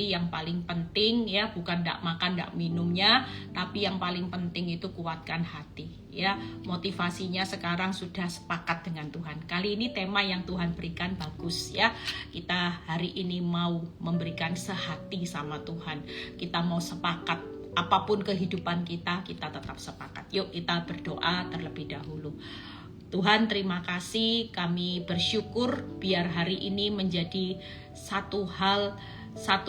hati yang paling penting ya, bukan ndak makan ndak minumnya, tapi yang paling penting itu kuatkan hati ya. Motivasinya sekarang sudah sepakat dengan Tuhan. Kali ini tema yang Tuhan berikan bagus ya. Kita hari ini mau memberikan sehati sama Tuhan. Kita mau sepakat apapun kehidupan kita tetap sepakat. Yuk kita berdoa terlebih dahulu. Tuhan, terima kasih, kami bersyukur biar hari ini menjadi satu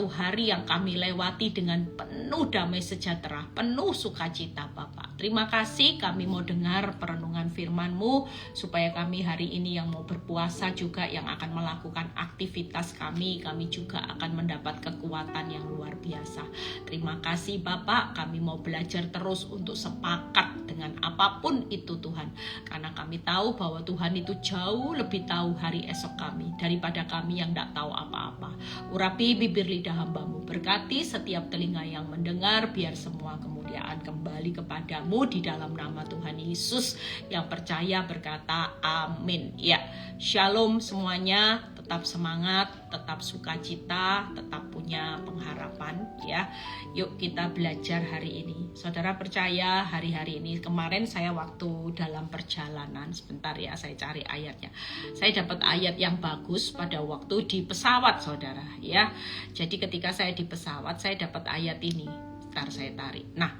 hari yang kami lewati dengan penuh damai sejahtera, penuh sukacita Bapak. Terima kasih, kami mau dengar perenungan firman-Mu, supaya kami hari ini yang mau berpuasa juga, yang akan melakukan aktivitas kami juga akan mendapat kekuatan yang luar biasa. Terima kasih Bapak, kami mau belajar terus untuk sepakat dengan apapun itu Tuhan, karena kami tahu bahwa Tuhan itu jauh lebih tahu hari esok kami daripada kami yang tidak tahu apa-apa. Urapi bibir lidah hamba-Mu, berkati setiap telinga yang mendengar, biar semua kemuliaan kembali kepadamu di dalam nama Tuhan Yesus. Yang percaya berkata amin ya. Shalom semuanya, tetap semangat, tetap sukacita, tetap punya pengharapan ya. Yuk kita belajar hari ini. Saudara percaya hari-hari ini, kemarin saya waktu dalam perjalanan, sebentar ya saya cari ayatnya. Saya dapat ayat yang bagus pada waktu di pesawat saudara ya. Jadi ketika saya di pesawat saya dapat ayat ini. Bentar saya tarik. Nah,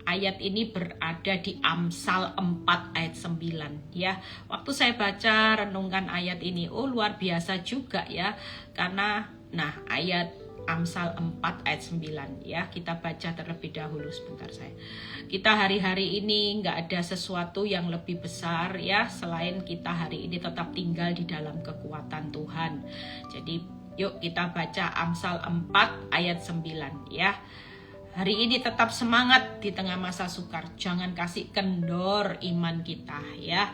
ayat ini berada di Amsal 4 ayat 9 ya. Waktu saya baca renungkan ayat ini, oh luar biasa juga ya. Karena ayat Amsal 4 ayat 9 ya. Kita baca terlebih dahulu sebentar saya. Kita hari-hari ini nggak ada sesuatu yang lebih besar ya, selain kita hari ini tetap tinggal di dalam kekuatan Tuhan. Jadi yuk kita baca Amsal 4 ayat 9 ya. Hari ini tetap semangat di tengah masa sukar. Jangan kasih kendor iman kita ya.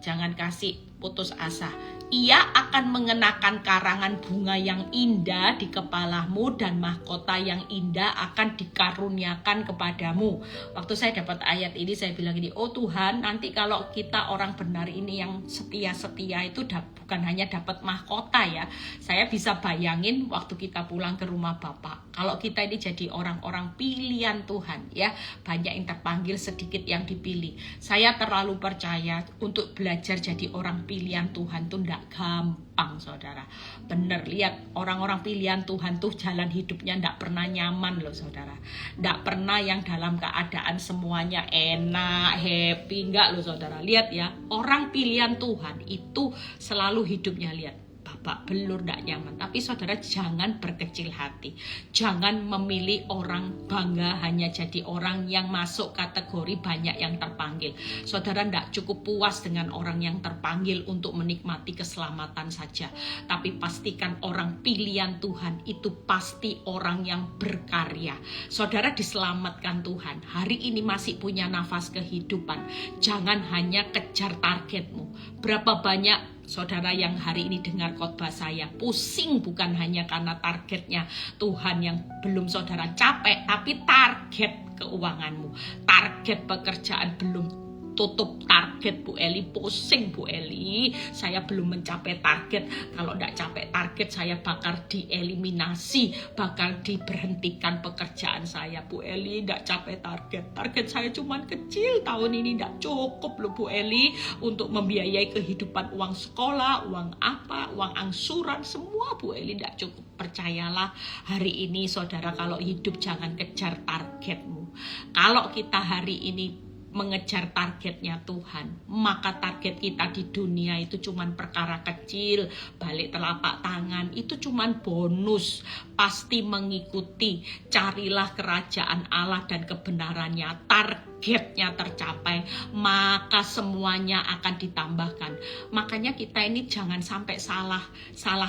Jangan kasih putus asa. Ia akan mengenakan karangan bunga yang indah di kepalamu, dan mahkota yang indah akan dikaruniakan kepadamu. Waktu saya dapat ayat ini saya bilang ini, oh Tuhan, nanti kalau kita orang benar ini yang setia-setia itu bukan hanya dapat mahkota ya. Saya bisa bayangin waktu kita pulang ke rumah Bapak. Kalau kita ini jadi orang-orang pilihan Tuhan ya, banyak yang terpanggil, sedikit yang dipilih. Saya terlalu percaya untuk belajar jadi orang pilihan Tuhan itu tidak gampang saudara. Bener, lihat orang-orang pilihan Tuhan tuh jalan hidupnya tidak pernah nyaman loh saudara. Tidak pernah yang dalam keadaan semuanya enak, happy, enggak loh saudara. Lihat ya, orang pilihan Tuhan itu selalu hidupnya, lihat, Bapak belur tidak nyaman. Tapi saudara jangan berkecil hati. Jangan memilih orang bangga hanya jadi orang yang masuk kategori banyak yang terpanggil. Saudara tidak cukup puas dengan orang yang terpanggil untuk menikmati keselamatan saja. Tapi pastikan orang pilihan Tuhan itu pasti orang yang berkarya. Saudara diselamatkan Tuhan. Hari ini masih punya nafas kehidupan. Jangan hanya kejar targetmu. Berapa banyak saudara yang hari ini dengar khotbah saya pusing bukan hanya karena targetnya Tuhan yang belum saudara capai, tapi target keuanganmu, target pekerjaan belum tutup target Bu Eli, pusing Bu Eli, saya belum mencapai target. Kalau tidak capai target saya bakal dieliminasi, bakal diberhentikan pekerjaan saya Bu Eli, tidak capai target saya cuma kecil tahun ini, tidak cukup loh Bu Eli untuk membiayai kehidupan, uang sekolah, uang angsuran, semua Bu Eli tidak cukup. Percayalah hari ini saudara, kalau hidup jangan kejar targetmu. Kalau kita hari ini mengejar targetnya Tuhan, maka target kita di dunia itu cuman perkara kecil, balik telapak tangan itu cuman bonus, pasti mengikuti. Carilah kerajaan Allah dan kebenarannya, targetnya tercapai, maka semuanya akan ditambahkan. Makanya kita ini jangan sampai salah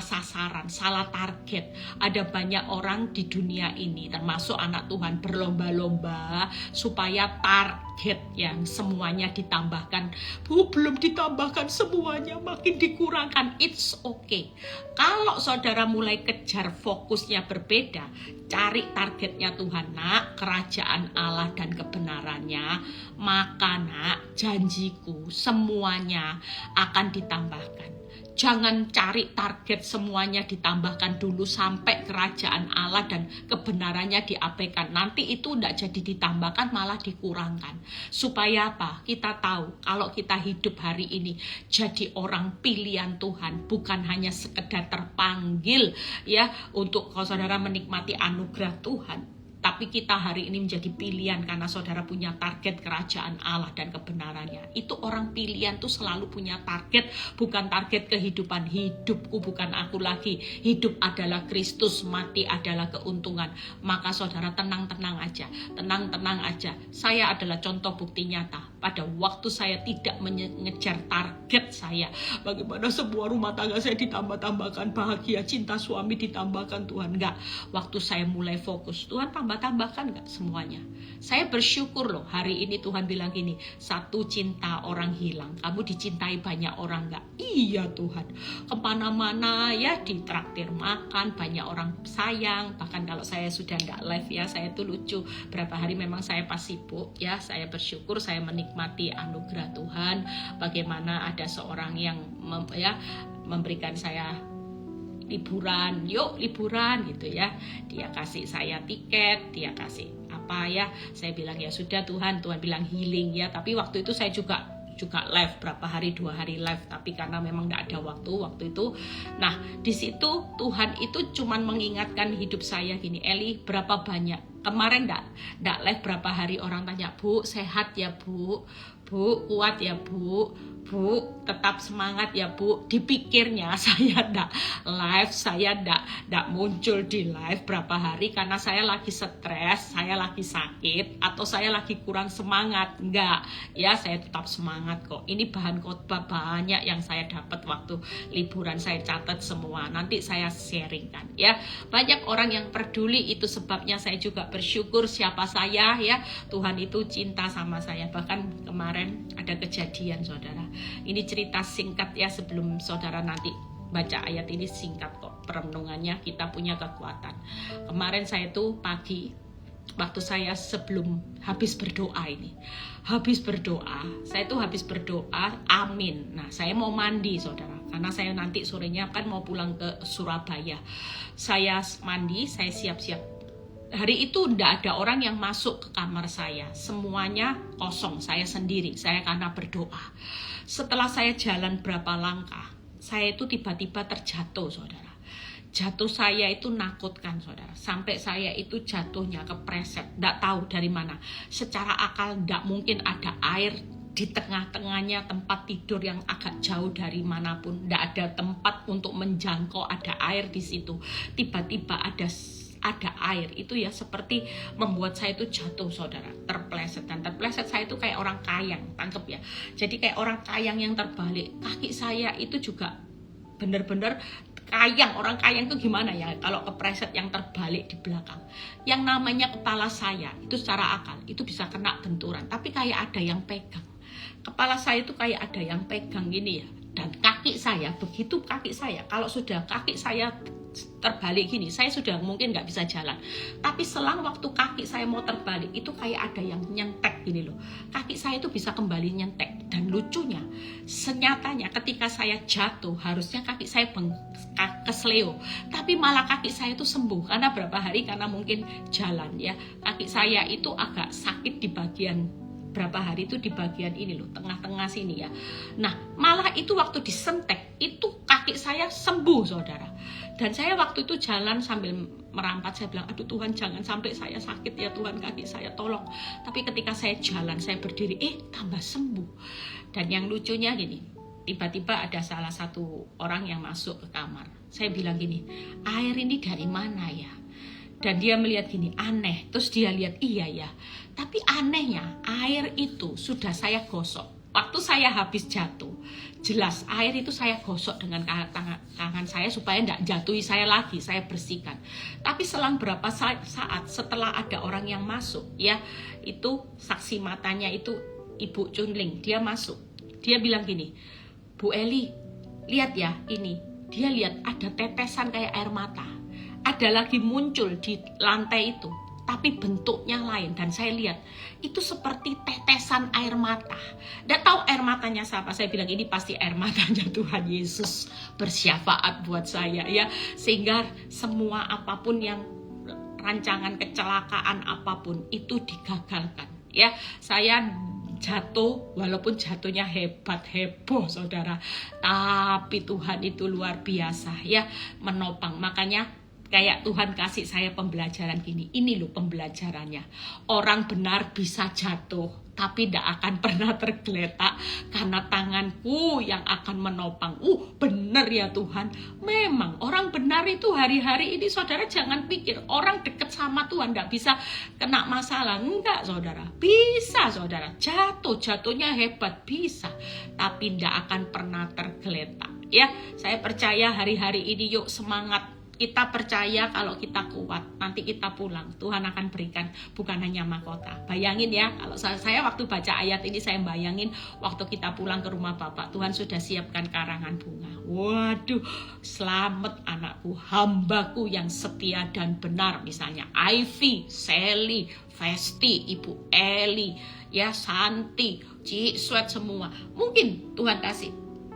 sasaran, salah target. Ada banyak orang di dunia ini, termasuk anak Tuhan, berlomba-lomba supaya target yang semuanya ditambahkan. Bu, belum ditambahkan semuanya, makin dikurangkan. It's okay. Kalau saudara mulai kejar fokusnya berbeda, cari targetnya Tuhan, nak, kerajaan Allah dan kebenarannya, maka nak, janjiku semuanya akan ditambahkan. Jangan cari target semuanya ditambahkan dulu sampai kerajaan Allah dan kebenarannya diabaikan. Nanti itu tidak jadi ditambahkan, malah dikurangkan. Supaya apa? Kita tahu kalau kita hidup hari ini jadi orang pilihan Tuhan, bukan hanya sekedar terpanggil ya untuk saudara menikmati anugerah Tuhan. Tapi kita hari ini menjadi pilihan karena saudara punya target kerajaan Allah dan kebenarannya. Itu orang pilihan tuh selalu punya target, bukan target kehidupan. Hidupku bukan aku lagi, hidup adalah Kristus, mati adalah keuntungan. Maka saudara tenang-tenang aja, tenang-tenang aja. Saya adalah contoh bukti nyata. Pada waktu saya tidak mengejar target saya, bagaimana sebuah rumah tangga saya ditambah-tambahkan, bahagia, cinta suami ditambahkan Tuhan. Enggak, waktu saya mulai fokus, Tuhan tambahkan enggak semuanya. Saya bersyukur loh, hari ini Tuhan bilang gini, satu cinta orang hilang, kamu dicintai banyak orang enggak? Iya Tuhan, kemana-mana ya ditraktir makan, banyak orang sayang. Bahkan kalau saya sudah enggak live ya, saya tuh lucu, berapa hari memang saya pas sibuk ya, saya bersyukur, saya menikmati anugerah Tuhan. Bagaimana ada seorang yang memberikan saya liburan, yuk liburan gitu ya. Dia kasih saya tiket, dia kasih apa ya. Saya bilang ya sudah Tuhan bilang healing ya. Tapi waktu itu saya juga live berapa hari, 2 hari live. Tapi karena memang tidak ada waktu itu. Nah di situ Tuhan itu cuman mengingatkan hidup saya gini, Eli berapa banyak kemarin enggak live berapa hari orang tanya, Bu sehat ya Bu kuat ya Bu tetap semangat ya Bu. Dipikirnya saya enggak live, saya enggak muncul di live berapa hari karena saya lagi stres, saya lagi sakit, atau saya lagi kurang semangat. Enggak ya, saya tetap semangat kok. Ini bahan khotbah banyak yang saya dapat waktu liburan, saya catat semua, nanti saya sharingkan ya. Banyak orang yang peduli, itu sebabnya saya juga bersyukur siapa saya ya. Tuhan itu cinta sama saya. Bahkan kemarin ada kejadian saudara, ini cerita singkat ya, sebelum saudara nanti baca ayat ini, singkat kok perenungannya, kita punya kekuatan. Kemarin saya tuh pagi, waktu saya sebelum habis berdoa, amin. Nah saya mau mandi saudara, karena saya nanti sorenya kan mau pulang ke Surabaya. Saya mandi, saya siap-siap. Hari itu tidak ada orang yang masuk ke kamar saya, semuanya kosong, saya sendiri, saya karena berdoa. Setelah saya jalan berapa langkah, saya itu tiba-tiba terjatuh saudara. Jatuh saya itu nakutkan saudara, sampai saya itu jatuhnya kepleset, tidak tahu dari mana. Secara akal tidak mungkin ada air di tengah-tengahnya, tempat tidur yang agak jauh dari manapun, tidak ada tempat untuk menjangkau ada air di situ. Tiba-tiba ada air itu ya, seperti membuat saya itu jatuh saudara, terpleset. Dan terpleset saya itu kayak orang kayang, tangkep ya, jadi kayak orang kayang yang terbalik. Kaki saya itu juga bener-bener kayang. Orang kayang itu gimana ya, kalau kepleset yang terbalik di belakang. Yang namanya kepala saya itu secara akal itu bisa kena benturan, tapi kayak ada yang pegang. Kepala saya itu kayak ada yang pegang gini ya. Dan kaki saya, begitu kaki saya, kalau sudah kaki saya terbalik gini, saya sudah mungkin nggak bisa jalan. Tapi selang waktu kaki saya mau terbalik, itu kayak ada yang nyentek gini loh. Kaki saya itu bisa kembali nyentek. Dan lucunya, senyatanya ketika saya jatuh, harusnya kaki saya kesleo, tapi malah kaki saya itu sembuh. Karena berapa hari, karena mungkin jalan ya, kaki saya itu agak sakit di bagian, berapa hari itu di bagian ini loh, tengah-tengah sini ya. Nah malah itu waktu disentek, itu kaki saya sembuh saudara. Dan saya waktu itu jalan sambil merampat, saya bilang aduh Tuhan jangan sampai saya sakit ya Tuhan, kaki saya tolong. Tapi ketika saya jalan, saya berdiri, tambah sembuh. Dan yang lucunya gini, tiba-tiba ada salah satu orang yang masuk ke kamar. Saya bilang gini, air ini dari mana ya? Dan dia melihat gini, aneh. Terus dia lihat, iya ya. Tapi anehnya, air itu sudah saya gosok. Waktu saya habis jatuh, jelas air itu saya gosok dengan tangan saya supaya tidak jatuhi saya lagi, saya bersihkan. Tapi selang berapa saat setelah ada orang yang masuk, ya itu saksi matanya itu Ibu Chunling, dia masuk. Dia bilang gini, Bu Eli, lihat ya ini. Dia lihat ada tetesan kayak air mata. Ada lagi muncul di lantai itu, tapi bentuknya lain. Dan saya lihat itu seperti tetesan air mata. Nggak tahu air matanya siapa. Saya bilang ini pasti air matanya Tuhan Yesus bersyafaat buat saya ya. Sehingga semua apapun yang rancangan kecelakaan apapun itu digagalkan ya. Saya jatuh, walaupun jatuhnya hebat, heboh saudara, tapi Tuhan itu luar biasa ya, menopang. Makanya kayak Tuhan kasih saya pembelajaran gini, ini loh pembelajarannya. Orang benar bisa jatuh, tapi tidak akan pernah tergeletak karena tanganku yang akan menopang. Benar ya Tuhan. Memang orang benar itu hari-hari ini saudara jangan pikir orang dekat sama Tuhan tidak bisa kena masalah. Enggak saudara, bisa saudara. Jatuhnya hebat, bisa. Tapi tidak akan pernah tergeletak. Ya, saya percaya hari-hari ini yuk semangat. Kita percaya kalau kita kuat, nanti kita pulang, Tuhan akan berikan bukan hanya mahkota. Bayangin ya, kalau saya waktu baca ayat ini, saya bayangin waktu kita pulang ke rumah Bapak, Tuhan sudah siapkan karangan bunga. Waduh, selamat anakku, hambaku yang setia dan benar. Misalnya Ivy, Sally, Festi, Ibu Eli, ya Santi, Ci Sweat semua. Mungkin Tuhan kasih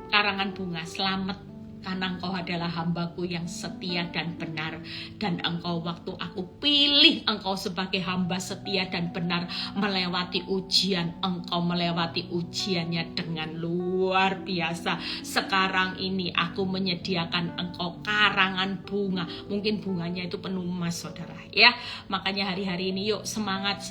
karangan bunga, selamat. Karena engkau adalah hambaku yang setia dan benar. Dan engkau waktu aku pilih engkau sebagai hamba setia dan benar melewati ujian. Engkau melewati ujiannya dengan luar biasa. Sekarang ini aku menyediakan engkau karangan bunga. Mungkin bunganya itu penuh emas saudara ya. Makanya hari-hari ini yuk semangat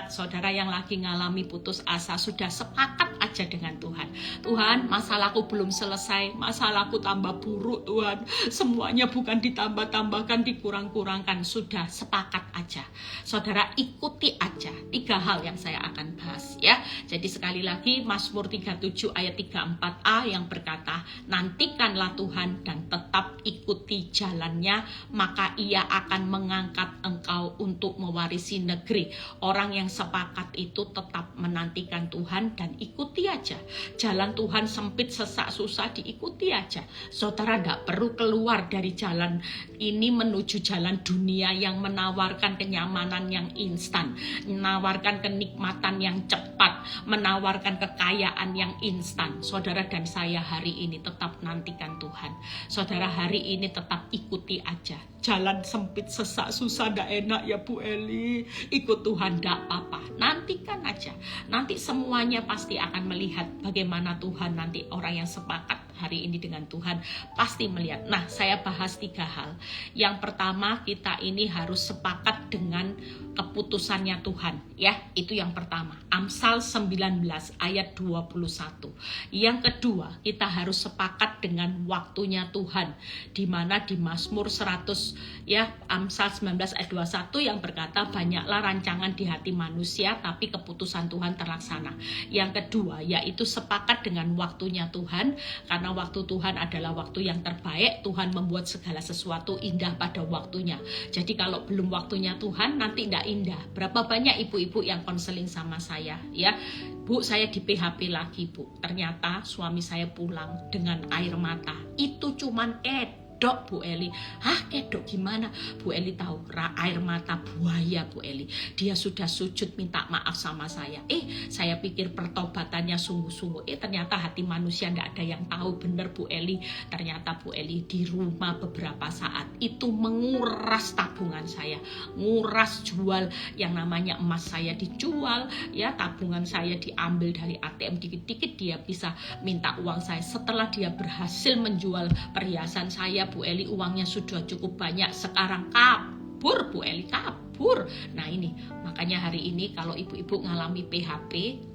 saudara yang lagi ngalami putus asa. Sudah sepakat aja dengan Tuhan. Tuhan, masalahku belum selesai. Masalahku tambah buruk Tuhan, semuanya bukan ditambah-tambahkan, dikurang-kurangkan, sudah sepakat aja saudara, ikuti aja 3 hal yang saya akan bahas ya. Jadi sekali lagi Mazmur 37 ayat 34a yang berkata, nantikanlah Tuhan dan tetap ikuti jalannya, maka ia akan mengangkat engkau untuk mewarisi negeri. Orang yang sepakat itu tetap menantikan Tuhan dan ikuti aja jalan Tuhan. Sempit, sesak, susah, diikuti aja saudara, tidak perlu keluar dari jalan ini menuju jalan dunia yang menawarkan kenyamanan yang instan, menawarkan kenikmatan yang cepat, menawarkan kekayaan yang instan. Saudara dan saya hari ini tetap nantikan Tuhan. Saudara hari ini tetap ikuti aja. Jalan sempit, sesak, susah, tidak enak ya Bu Eli. Ikut Tuhan, tidak apa-apa. Nantikan aja. Nanti semuanya pasti akan melihat bagaimana Tuhan nanti orang yang sepakat hari ini dengan Tuhan pasti melihat. Nah, saya bahas 3 hal. Yang pertama, kita ini harus sepakat dengan keputusannya Tuhan, ya. Itu yang pertama. Amsal 19 ayat 21. Yang kedua, kita harus sepakat dengan waktunya Tuhan. Di mana di Mazmur 100 ya, Amsal 19 ayat 21 yang berkata, banyaklah rancangan di hati manusia tapi keputusan Tuhan terlaksana. Yang kedua, yaitu sepakat dengan waktunya Tuhan, karena waktu Tuhan adalah waktu yang terbaik. Tuhan membuat segala sesuatu indah pada waktunya. Jadi kalau belum waktunya Tuhan, nanti tidak indah. Berapa banyak ibu-ibu yang konseling sama saya ya, Bu, saya di PHP lagi Bu, ternyata suami saya pulang dengan air mata. Itu cuman kedok Bu Eli. Hah, kedok gimana? Bu Eli tahu air mata buaya Bu Eli. Dia sudah sujud minta maaf sama saya. Saya pikir pertobatannya sungguh-sungguh. Ternyata hati manusia tidak ada yang tahu. Benar Bu Eli. Ternyata Bu Eli di rumah beberapa saat itu menguras tabungan saya, nguras jual yang namanya emas saya dijual ya, tabungan saya diambil dari ATM dikit-dikit, dia bisa minta uang saya. Setelah dia berhasil menjual perhiasan saya Bu Eli, uangnya sudah cukup banyak. Sekarang kabur Bu Eli, kabur. Nah ini makanya hari ini kalau ibu-ibu ngalami PHP,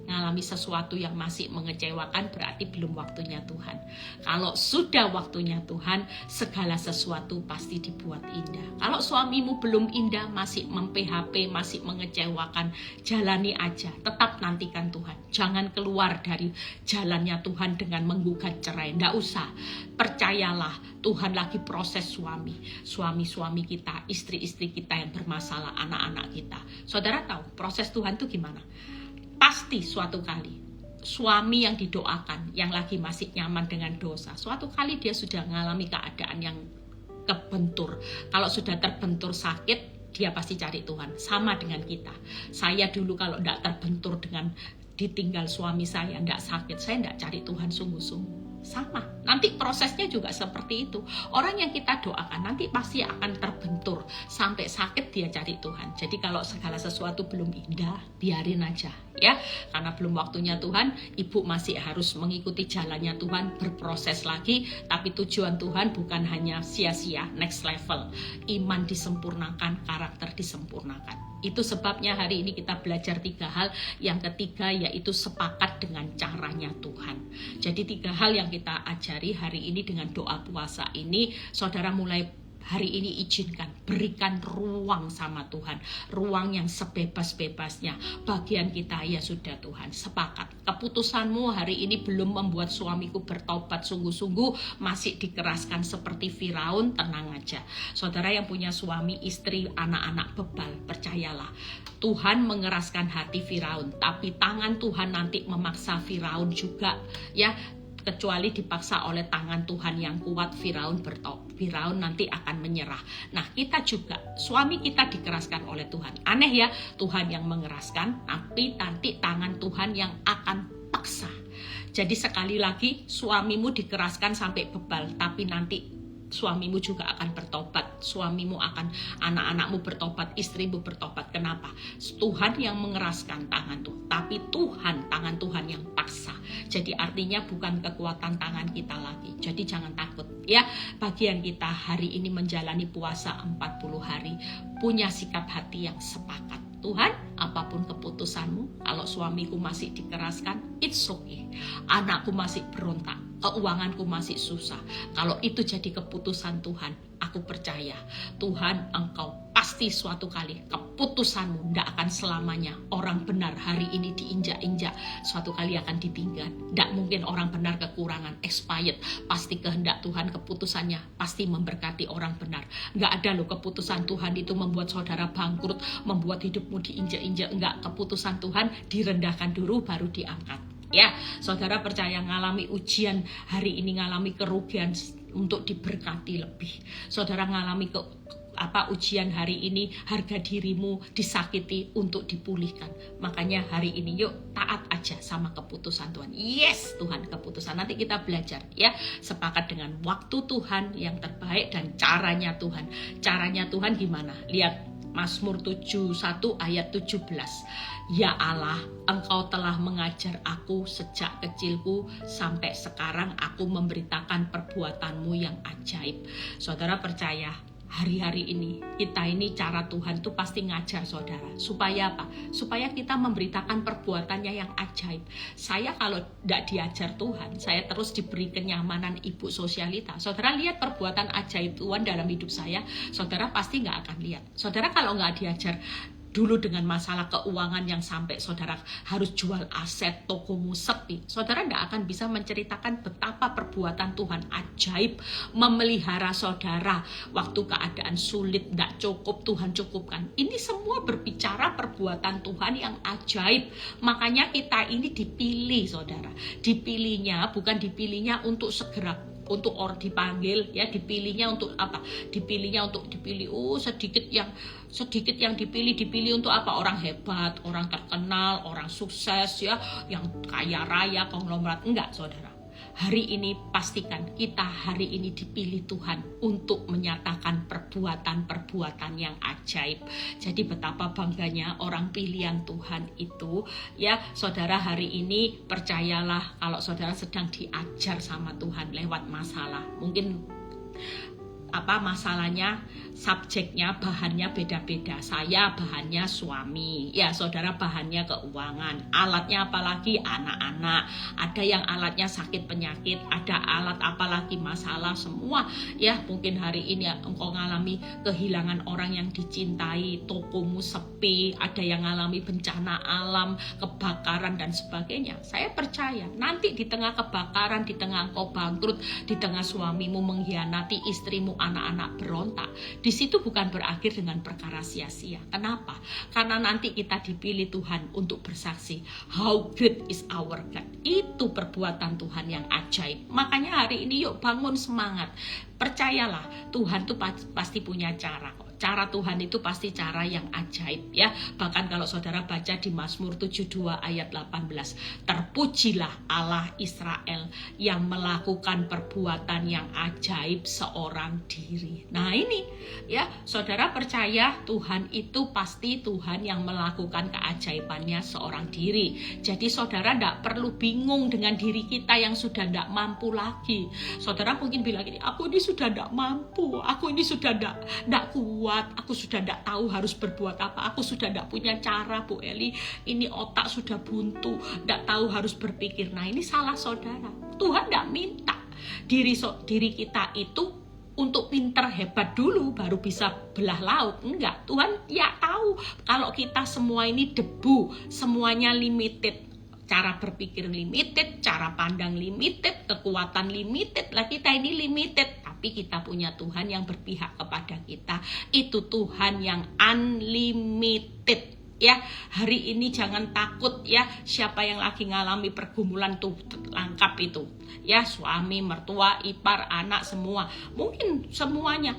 ngalami sesuatu yang masih mengecewakan, berarti belum waktunya Tuhan. Kalau sudah waktunya Tuhan, segala sesuatu pasti dibuat indah. Kalau suamimu belum indah, masih mem-PHP, masih mengecewakan, jalani aja, tetap nantikan Tuhan. Jangan keluar dari jalannya Tuhan dengan menggugat cerai, nggak usah. Percayalah, Tuhan lagi proses suami-suami kita, istri-istri kita yang bermasalah, anak-anak kita. Saudara tahu proses Tuhan itu gimana? Pasti suatu kali suami yang didoakan, yang lagi masih nyaman dengan dosa, suatu kali dia sudah mengalami keadaan yang kebentur. Kalau sudah terbentur sakit, dia pasti cari Tuhan. Sama dengan kita. Saya dulu kalau tidak terbentur dengan ditinggal suami saya, tidak sakit, saya tidak cari Tuhan sungguh-sungguh. Sama, nanti prosesnya juga seperti itu. Orang yang kita doakan nanti pasti akan terbentur. Sampai sakit dia cari Tuhan. Jadi kalau segala sesuatu belum indah, biarin aja ya. Karena belum waktunya Tuhan, ibu masih harus mengikuti jalannya Tuhan, berproses lagi. Tapi tujuan Tuhan bukan hanya sia-sia, next level. Iman disempurnakan, karakter disempurnakan. Itu sebabnya hari ini kita belajar 3 hal. Yang ketiga yaitu sepakat dengan caranya Tuhan. Jadi 3 hal yang kita ajari hari ini dengan doa puasa ini, saudara mulai hari ini izinkan, berikan ruang sama Tuhan, ruang yang sebebas-bebasnya. Bagian kita ya sudah Tuhan, sepakat. Keputusanmu hari ini belum membuat suamiku bertobat sungguh-sungguh, masih dikeraskan seperti Firaun, tenang aja. Saudara yang punya suami, istri, anak-anak bebal, percayalah, Tuhan mengeraskan hati Firaun, tapi tangan Tuhan nanti memaksa Firaun juga ya. Kecuali dipaksa oleh tangan Tuhan yang kuat, Firaun nanti akan menyerah. Nah, kita juga, suami kita dikeraskan oleh Tuhan. Aneh ya, Tuhan yang mengeraskan, tapi nanti tangan Tuhan yang akan paksa. Jadi sekali lagi, suamimu dikeraskan sampai bebal, tapi nanti suamimu juga akan bertobat, suamimu akan, anak-anakmu bertobat, istrimu bertobat. Kenapa? Tuhan yang mengeraskan tangan tuh, tapi tangan Tuhan yang paksa. Jadi artinya bukan kekuatan tangan kita lagi. Jadi jangan takut ya. Bagian kita hari ini menjalani puasa 40 hari, punya sikap hati yang sepakat. Tuhan, apapun keputusanmu, kalau suamiku masih dikeraskan, it's okay. Anakku masih berontak, keuanganku masih susah. Kalau itu jadi keputusan Tuhan, aku percaya Tuhan, engkau pasti suatu kali keputusanmu tidak akan selamanya. Orang benar hari ini diinjak-injak, suatu kali akan ditinggal. Tidak mungkin orang benar kekurangan, expired. Pasti kehendak Tuhan, keputusannya pasti memberkati orang benar. Nggak ada loh keputusan Tuhan itu membuat saudara bangkrut, membuat hidupmu diinjak-injak. Enggak, keputusan Tuhan direndahkan dulu baru diangkat. Ya, saudara percaya ngalami ujian hari ini, ngalami kerugian untuk diberkati lebih. Saudara ngalami ujian hari ini, harga dirimu disakiti untuk dipulihkan. Makanya hari ini yuk taat aja sama keputusan Tuhan. Yes, Tuhan keputusan. Nanti kita belajar ya, sepakat dengan waktu Tuhan yang terbaik dan caranya Tuhan. Caranya Tuhan gimana? Lihat Mazmur 71 ayat 17. Ya Allah, Engkau telah mengajar aku sejak kecilku sampai sekarang, aku memberitakan perbuatanmu yang ajaib. Saudara percaya, hari-hari ini kita ini cara Tuhan tuh pasti ngajar saudara. Supaya apa? Supaya kita memberitakan perbuatannya yang ajaib. Saya kalau tidak diajar Tuhan, saya terus diberi kenyamanan ibu sosialita. Saudara lihat perbuatan ajaib Tuhan dalam hidup saya, saudara pasti nggak akan lihat. Saudara kalau nggak diajar dulu dengan masalah keuangan yang sampai saudara harus jual aset, tokomu sepi, saudara tidak akan bisa menceritakan betapa perbuatan Tuhan ajaib memelihara saudara waktu keadaan sulit, tidak cukup, Tuhan cukupkan. Ini semua berbicara perbuatan Tuhan yang ajaib. Makanya kita ini dipilih saudara. Dipilihnya bukan dipilihnya untuk segera untuk orang dipanggil ya, dipilihnya untuk apa? Dipilih sedikit yang dipilih untuk apa? Orang hebat, orang terkenal, orang sukses ya, yang kaya raya, konglomerat. Enggak saudara, hari ini pastikan kita hari ini dipilih Tuhan untuk menyatakan perbuatan-perbuatan yang ajaib. Jadi betapa bangganya orang pilihan Tuhan itu ya. Saudara hari ini percayalah, kalau saudara sedang diajar sama Tuhan lewat masalah, mungkin masalahnya, subjeknya, bahannya beda-beda. Saya bahannya suami, ya saudara bahannya keuangan, alatnya apalagi anak-anak, ada yang alatnya sakit penyakit, ada alat apalagi masalah semua ya. Mungkin hari ini engkau ngalami kehilangan orang yang dicintai, tokomu sepi, ada yang ngalami bencana alam, kebakaran dan sebagainya. Saya percaya nanti di tengah kebakaran, di tengah engkau bangkrut, di tengah suamimu mengkhianati, istrimu, anak-anak berontak, di situ bukan berakhir dengan perkara sia-sia. Kenapa? Karena nanti kita dipilih Tuhan untuk bersaksi, how great is our God. Itu perbuatan Tuhan yang ajaib. Makanya hari ini yuk bangun semangat. Percayalah, Tuhan tuh pasti punya cara kok. cara Tuhan itu pasti cara yang ajaib ya. Bahkan kalau saudara baca di Mazmur 72 ayat 18, terpujilah Allah Israel yang melakukan perbuatan yang ajaib seorang diri. Nah ini ya, saudara percaya Tuhan itu pasti Tuhan yang melakukan keajaibannya seorang diri. Jadi saudara tidak perlu bingung dengan diri kita yang sudah tidak mampu lagi. Saudara mungkin bilang gini, aku ini sudah tidak mampu, aku ini sudah tidak kuat, aku sudah tidak tahu harus berbuat apa, aku sudah tidak punya cara Bu Eli, ini otak sudah buntu, tidak tahu harus berpikir. Nah ini salah saudara. Tuhan tidak minta diri kita itu untuk pinter hebat dulu baru bisa belah laut. Enggak, Tuhan ya tahu kalau kita semua ini debu, semuanya limited. Cara berpikir limited, cara pandang limited, kekuatan limited, lah kita ini limited. Tapi kita punya Tuhan yang berpihak kepada kita. Itu Tuhan yang unlimited. Ya, hari ini jangan takut ya, siapa yang lagi ngalami pergumulan tuh lengkap itu. Ya, suami, mertua, ipar, anak semua. Mungkin semuanya.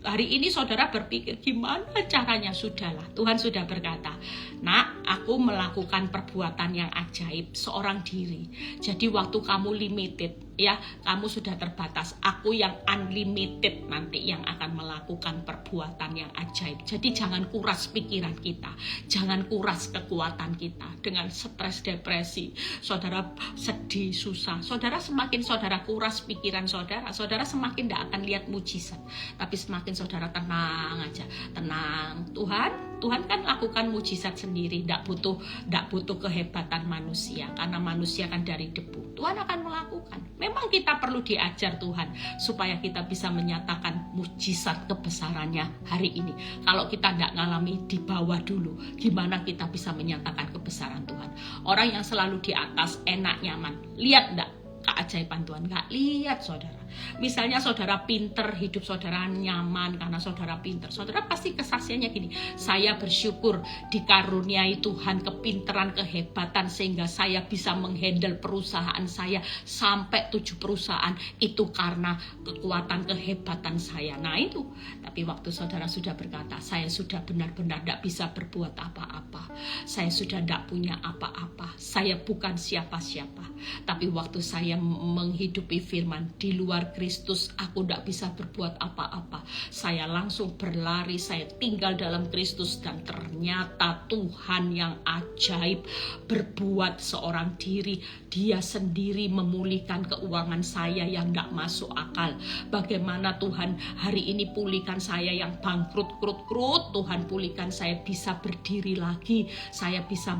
Hari ini saudara berpikir gimana caranya, sudahlah. Tuhan sudah berkata, nak, aku melakukan perbuatan yang ajaib seorang diri. Jadi waktu kamu limited, ya, kamu sudah terbatas. Aku yang unlimited nanti yang akan melakukan perbuatan yang ajaib. Jadi jangan kuras pikiran kita, jangan kuras kekuatan kita dengan stres, depresi. Saudara sedih, susah. Saudara semakin saudara kuras pikiran saudara, saudara semakin tidak akan lihat mujizat. Tapi semakin saudara tenang aja, tenang. Tuhan kan lakukan mujizat sendiri, tidak butuh kehebatan manusia, karena manusia kan dari debu. Tuhan akan melakukan. Memang kita perlu diajar Tuhan supaya kita bisa menyatakan mujizat kebesarannya hari ini. Kalau kita tidak ngalami di bawah dulu, gimana kita bisa menyatakan kebesaran Tuhan? Orang yang selalu di atas enak nyaman, lihat tidak keajaiban Tuhan? Nggak lihat saudara. Misalnya saudara pinter, hidup saudara nyaman karena saudara pinter. Saudara pasti kesaksiannya gini, saya bersyukur dikaruniai Tuhan kepinteran, kehebatan sehingga saya bisa menghandle perusahaan saya sampai 7 perusahaan. Itu karena kekuatan kehebatan saya. Nah itu. Tapi waktu saudara sudah berkata, saya sudah benar-benar tidak bisa berbuat apa-apa. Saya sudah tidak punya apa-apa. Saya bukan siapa-siapa. Tapi waktu saya menghidupi firman, di luar Kristus aku tidak bisa berbuat apa-apa. Saya langsung berlari, saya tinggal dalam Kristus, dan ternyata Tuhan yang ajaib berbuat seorang diri. Dia sendiri memulihkan keuangan saya yang tidak masuk akal. Bagaimana Tuhan hari ini pulihkan saya yang bangkrut, Tuhan pulihkan saya bisa berdiri lagi. Saya bisa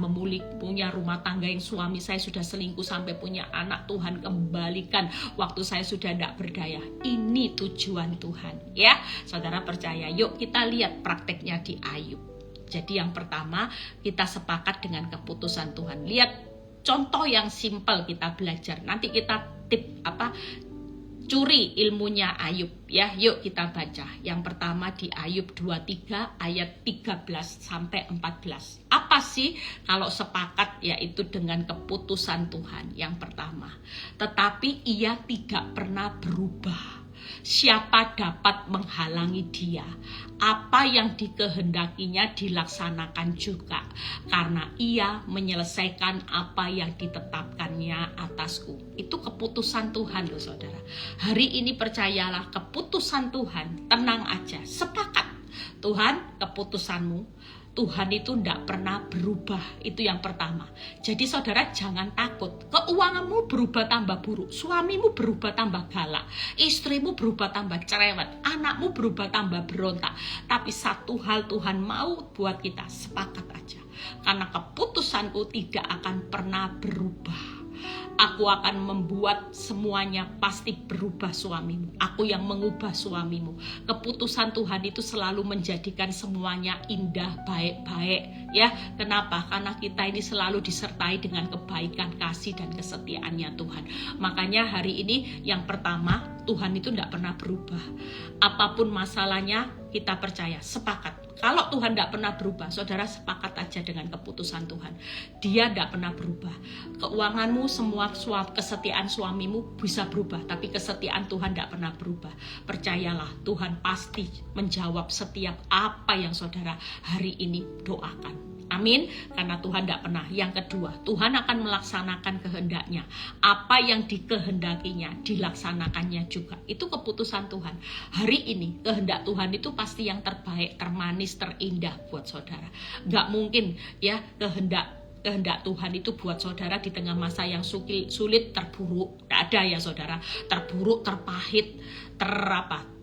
punya rumah tangga yang suami saya sudah selingkuh sampai punya anak. Tuhan kembalikan waktu saya sudah tidak berdaya. Ini tujuan Tuhan ya. Saudara percaya, yuk kita lihat prakteknya di Ayub. Jadi yang pertama, kita sepakat dengan keputusan Tuhan. Lihat contoh yang simpel kita belajar. Nanti kita curi ilmunya Ayub ya. Yuk kita baca. Yang pertama di Ayub 23 ayat 13 sampai 14. Apa sih kalau sepakat? Yaitu dengan keputusan Tuhan. Yang pertama, tetapi ia tidak pernah berubah. Siapa dapat menghalangi dia? Apa yang dikehendakinya dilaksanakan juga, karena ia menyelesaikan apa yang ditetapkannya atasku. Itu keputusan Tuhan loh saudara. Hari ini percayalah, keputusan Tuhan. Tenang aja, sepakat. Tuhan, keputusanmu. Tuhan itu tidak pernah berubah. Itu yang pertama. Jadi saudara jangan takut. Keuanganmu berubah tambah buruk, suamimu berubah tambah galak, istrimu berubah tambah cerewet, anakmu berubah tambah berontak. Tapi satu hal Tuhan mau buat kita, sepakat aja. Karena keputusanku tidak akan pernah berubah. Aku akan membuat semuanya pasti berubah suamimu. Aku yang mengubah suamimu. Keputusan Tuhan itu selalu menjadikan semuanya indah, baik-baik. Ya, kenapa? Karena kita ini selalu disertai dengan kebaikan, kasih, dan kesetiaannya Tuhan. Makanya hari ini yang pertama, Tuhan itu tidak pernah berubah. Apapun masalahnya, kita percaya, sepakat. Kalau Tuhan tidak pernah berubah, saudara sepakat aja dengan keputusan Tuhan. Dia tidak pernah berubah. Keuanganmu, semua kesetiaan suamimu bisa berubah, tapi kesetiaan Tuhan tidak pernah berubah. Percayalah, Tuhan pasti menjawab setiap apa yang saudara hari ini doakan. Amin, karena Tuhan tidak pernah. Yang kedua, Tuhan akan melaksanakan kehendaknya. Apa yang dikehendakinya, dilaksanakannya juga. Itu keputusan Tuhan. Hari ini, kehendak Tuhan itu pasti yang terbaik, termanis, terindah buat saudara. Gak mungkin ya kehendak Tuhan itu buat saudara di tengah masa yang sulit, terburuk. Tidak ada ya saudara, terburuk, terpahit,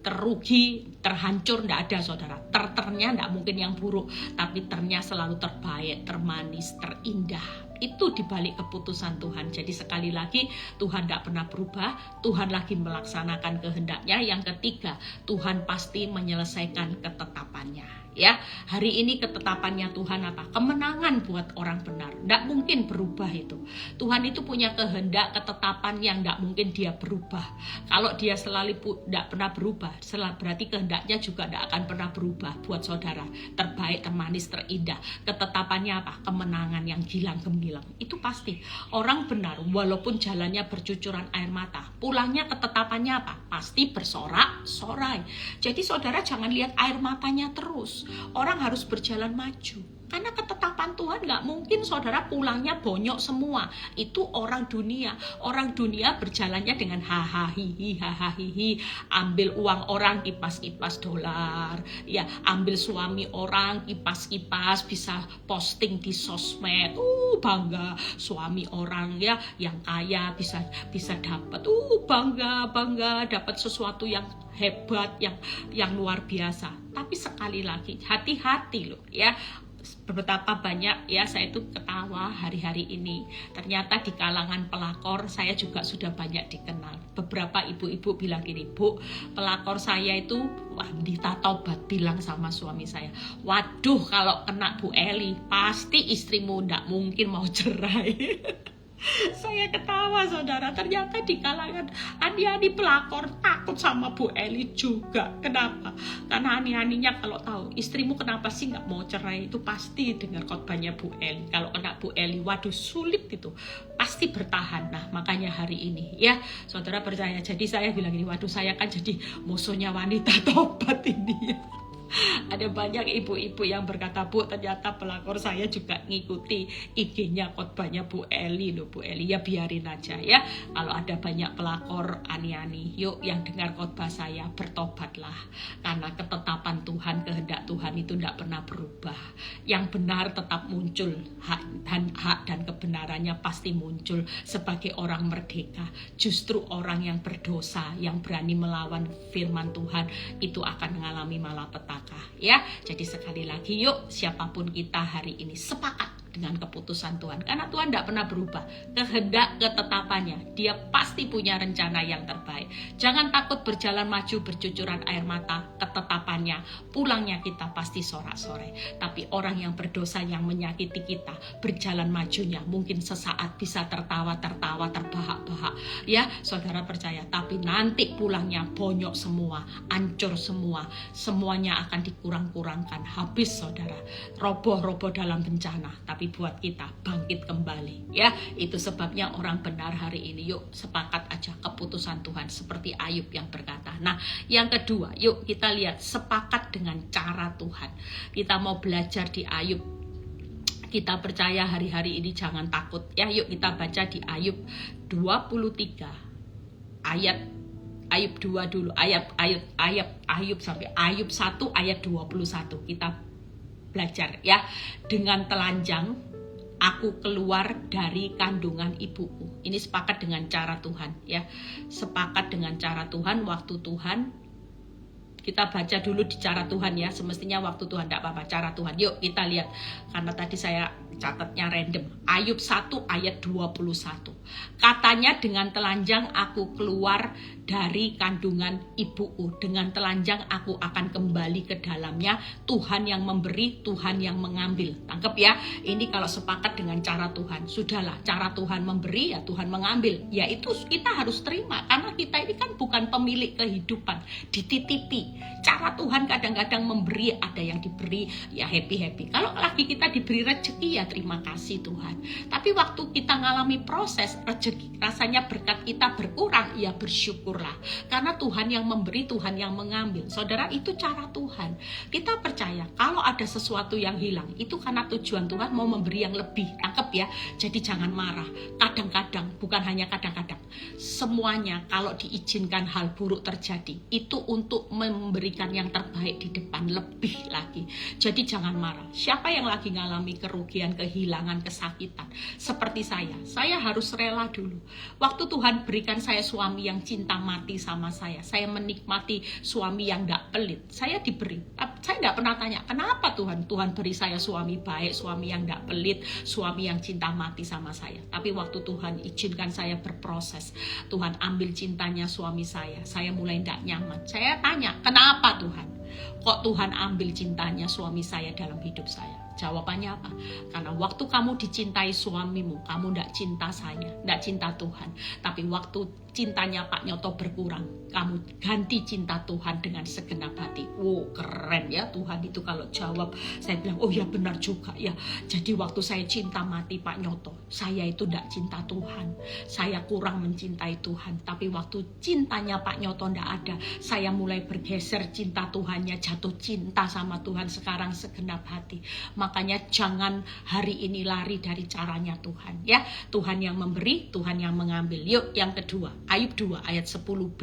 terugi, terhancur, tidak ada saudara. Ternya tidak mungkin yang buruk, tapi ternya selalu terbaik, termanis, terindah. Itu dibalik keputusan Tuhan. Jadi sekali lagi, Tuhan tidak pernah berubah, Tuhan lagi melaksanakan kehendaknya. Yang ketiga, Tuhan pasti menyelesaikan ketetapannya. Ya, hari ini ketetapannya Tuhan apa? Kemenangan buat orang benar. Tidak mungkin berubah itu. Tuhan itu punya kehendak, ketetapan yang tidak mungkin dia berubah. Kalau dia selalu tidak pernah berubah, berarti kehendaknya juga tidak akan pernah berubah buat saudara. Terbaik, termanis, terindah. Ketetapannya apa? Kemenangan yang gilang gemilang. Itu pasti. Orang benar, walaupun jalannya bercucuran air mata, pulangnya ketetapannya apa? Pasti bersorak-sorai. Jadi saudara jangan lihat air matanya terus. Orang harus berjalan maju. Karena ketetapan Tuhan gak mungkin saudara pulangnya bonyok semua. Itu orang dunia. Orang dunia berjalannya dengan hahaha. Ambil uang orang, kipas-kipas dolar. Ya, ambil suami orang, kipas-kipas, bisa posting di sosmed. Bangga suami orang ya yang kaya bisa dapat. Bangga dapat sesuatu yang hebat, yang luar biasa. Tapi sekali lagi hati-hati loh ya. Betapa banyak ya saya itu ketawa hari-hari ini. Ternyata di kalangan pelakor saya juga sudah banyak dikenal. Beberapa ibu-ibu bilang gini, Bu, pelakor saya itu wanita tobat, bilang sama suami saya, waduh kalau kena Bu Eli pasti istrimu ndak mungkin mau cerai. Saya ketawa saudara, ternyata di kalangan ani-ani pelakor takut sama Bu Eli juga. Kenapa? Karena ani-aninya kalau tahu istrimu kenapa sih nggak mau cerai, itu pasti dengar khotbahnya Bu Eli. Kalau kena Bu Eli, waduh sulit itu, pasti bertahan. Nah makanya hari ini ya saudara percaya, jadi saya bilang ini, waduh saya kan jadi musuhnya wanita tobat ini ya. Ada banyak ibu-ibu yang berkata, Bu, ternyata pelakor saya juga ngikuti IG-nya khotbahnya Bu Eli loh. Bu Eli ya biarin aja ya. Kalau ada banyak pelakor ani-ani, yuk yang dengar khotbah saya bertobatlah. Karena ketetapan Tuhan, kehendak Tuhan itu tidak pernah berubah. Yang benar tetap muncul, hak dan kebenarannya pasti muncul sebagai orang merdeka. Justru orang yang berdosa, yang berani melawan firman Tuhan, itu akan mengalami malapetaka. Ya, jadi sekali lagi yuk siapapun kita hari ini sepakat dengan keputusan Tuhan, karena Tuhan tidak pernah berubah. Kehendak ketetapannya, dia pasti punya rencana yang terbaik. Jangan takut berjalan maju bercucuran air mata. Ketetapannya, pulangnya kita pasti sorak-sorai. Tapi orang yang berdosa, yang menyakiti kita, berjalan majunya mungkin sesaat bisa tertawa, terbahak-bahak ya saudara percaya. Tapi nanti pulangnya bonyok semua, hancur semua, semuanya akan dikurang-kurangkan, habis saudara, roboh-roboh dalam bencana. Tapi buat kita bangkit kembali ya. Itu sebabnya orang benar hari ini yuk sepakat aja keputusan Tuhan, seperti Ayub yang berkata. Nah yang kedua, yuk kita lihat sepakat dengan cara Tuhan. Kita mau belajar di Ayub. Kita percaya hari-hari ini jangan takut ya. Yuk kita baca di Ayub 23 ayat Ayub 2 dulu, Ayub sampai Ayub 1 ayat 21. Kita belajar ya. Dengan telanjang aku keluar dari kandungan ibuku. Ini sepakat dengan cara Tuhan ya. Sepakat dengan cara Tuhan, waktu Tuhan. Kita baca dulu di cara Tuhan ya. Semestinya waktu Tuhan, tidak apa-apa, cara Tuhan. Yuk kita lihat, karena tadi saya catatnya random. Ayub 1 ayat 21. Katanya, dengan telanjang aku keluar dari kandungan ibuku, dengan telanjang aku akan kembali ke dalamnya. Tuhan yang memberi, Tuhan yang mengambil. Tangkap ya, ini kalau sepakat dengan cara Tuhan. Sudahlah, cara Tuhan memberi ya Tuhan mengambil. Ya itu kita harus terima, karena kita ini kan bukan pemilik kehidupan, dititipi. Cara Tuhan kadang-kadang memberi, ada yang diberi ya happy-happy. Kalau lagi kita diberi rezeki ya terima kasih Tuhan. Tapi waktu kita ngalami proses rezeki, rasanya berkat kita berkurang, ya bersyukurlah. Karena Tuhan yang memberi, Tuhan yang mengambil. Saudara, itu cara Tuhan. Kita percaya kalau ada sesuatu yang hilang, itu karena tujuan Tuhan mau memberi yang lebih. Tangkap ya. Jadi jangan marah. Kadang-kadang, bukan hanya kadang-kadang, semuanya kalau diizinkan hal buruk terjadi, itu untuk memberikan yang terbaik di depan, lebih lagi. Jadi jangan marah. Siapa yang lagi ngalami kerugian, kehilangan, kesakitan seperti saya harus rela dulu. Waktu Tuhan berikan saya suami yang cinta mati sama saya menikmati suami yang gak pelit, saya diberi. Saya gak pernah tanya, kenapa Tuhan beri saya suami baik, suami yang gak pelit, suami yang cinta mati sama saya. Tapi waktu Tuhan izinkan saya berproses, Tuhan ambil cintanya suami saya mulai gak nyaman. Saya tanya, kenapa Tuhan? Kok Tuhan ambil cintanya suami saya dalam hidup saya? Jawabannya apa? Karena waktu kamu dicintai suamimu, kamu tidak cinta saya, tidak cinta Tuhan. Tapi waktu cintanya Pak Nyoto berkurang, kamu ganti cinta Tuhan dengan segenap hati. Wow, keren ya Tuhan itu kalau jawab. Saya bilang, oh ya benar juga ya. Jadi waktu saya cinta mati Pak Nyoto, saya itu tidak cinta Tuhan. Saya kurang mencintai Tuhan. Tapi waktu cintanya Pak Nyoto tidak ada, saya mulai bergeser cinta Tuhannya, jatuh cinta sama Tuhan sekarang segenap hati. Makanya jangan hari ini lari dari caranya Tuhan ya. Tuhan yang memberi, Tuhan yang mengambil. Yuk yang kedua, Ayub 2 ayat 10b.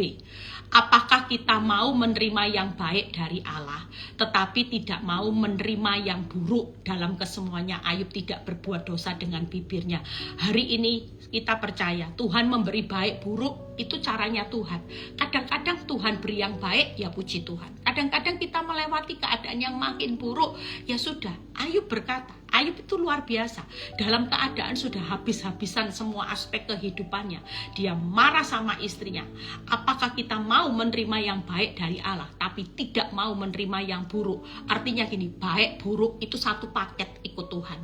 Apakah kita mau menerima yang baik dari Allah, tetapi tidak mau menerima yang buruk? Dalam kesemuanya Ayub tidak berbuat dosa dengan bibirnya. Hari ini kita percaya Tuhan memberi baik buruk, itu caranya Tuhan. Kadang-kadang Tuhan beri yang baik, ya puji Tuhan. Kadang-kadang kita melewati keadaan yang makin buruk, ya sudah. Ayub berkata, Ayub itu luar biasa. Dalam keadaan sudah habis-habisan semua aspek kehidupannya, dia marah sama istrinya. Apakah kita mau menerima yang baik dari Allah, tapi tidak mau menerima yang buruk? Artinya gini, baik buruk itu satu paket ikut Tuhan.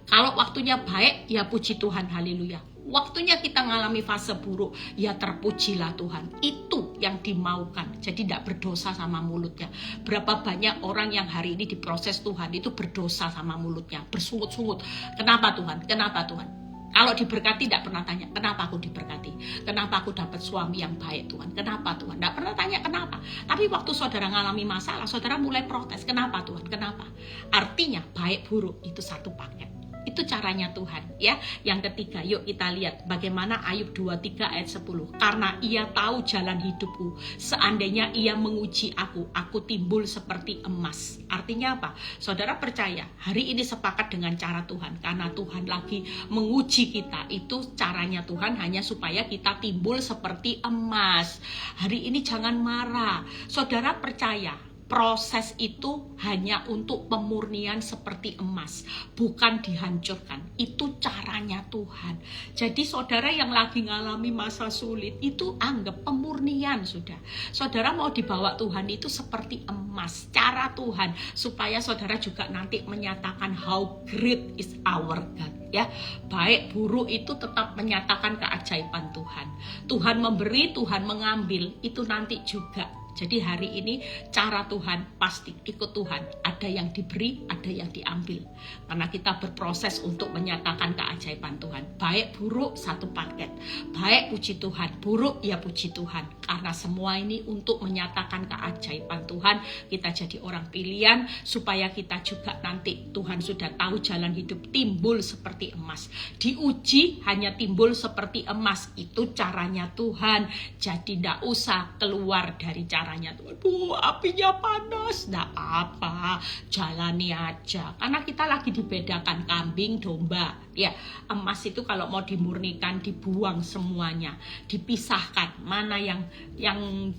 Kalau waktunya baik, ya puji Tuhan, haleluya. Waktunya kita ngalami fase buruk, ya terpujilah Tuhan. Itu yang dimaukan. Jadi tidak berdosa sama mulutnya. Berapa banyak orang yang hari ini diproses Tuhan itu berdosa sama mulutnya, bersungut-sungut. Kenapa Tuhan? Kenapa Tuhan? Kalau diberkati tidak pernah tanya, kenapa aku diberkati? Kenapa aku dapat suami yang baik Tuhan? Kenapa Tuhan? Tidak pernah tanya kenapa. Tapi waktu saudara ngalami masalah, saudara mulai protes. Kenapa Tuhan? Kenapa? Artinya baik buruk itu satu paket. Itu caranya Tuhan ya. Yang ketiga, yuk kita lihat bagaimana Ayub 23 ayat 10. Karena ia tahu jalan hidupku, seandainya ia menguji aku timbul seperti emas. Artinya apa? Saudara percaya hari ini sepakat dengan cara Tuhan, karena Tuhan lagi menguji kita. Itu caranya Tuhan hanya supaya kita timbul seperti emas. Hari ini jangan marah. Saudara percaya proses itu hanya untuk pemurnian seperti emas, bukan dihancurkan. Itu caranya Tuhan. Jadi saudara yang lagi ngalami masa sulit, itu anggap pemurnian sudah. Saudara mau dibawa Tuhan itu seperti emas, cara Tuhan, supaya saudara juga nanti menyatakan how great is our God. Ya, baik buruk itu tetap menyatakan keajaiban Tuhan. Tuhan memberi, Tuhan mengambil, itu nanti juga. Jadi hari ini cara Tuhan pasti ikut Tuhan. Ada yang diberi, ada yang diambil. Karena kita berproses untuk menyatakan keajaiban Tuhan. Baik buruk satu paket. Baik puji Tuhan, buruk ya puji Tuhan. Karena semua ini untuk menyatakan keajaiban Tuhan. Kita jadi orang pilihan supaya kita juga nanti Tuhan sudah tahu jalan hidup timbul seperti emas. Diuji hanya timbul seperti emas. Itu caranya Tuhan. Jadi tidak usah keluar dari cara caranya Tuhan. Bu, apinya panas. Nggak apa, jalani aja. Karena kita lagi dibedakan kambing, domba. Ya, emas itu kalau mau dimurnikan dibuang semuanya, dipisahkan. Mana yang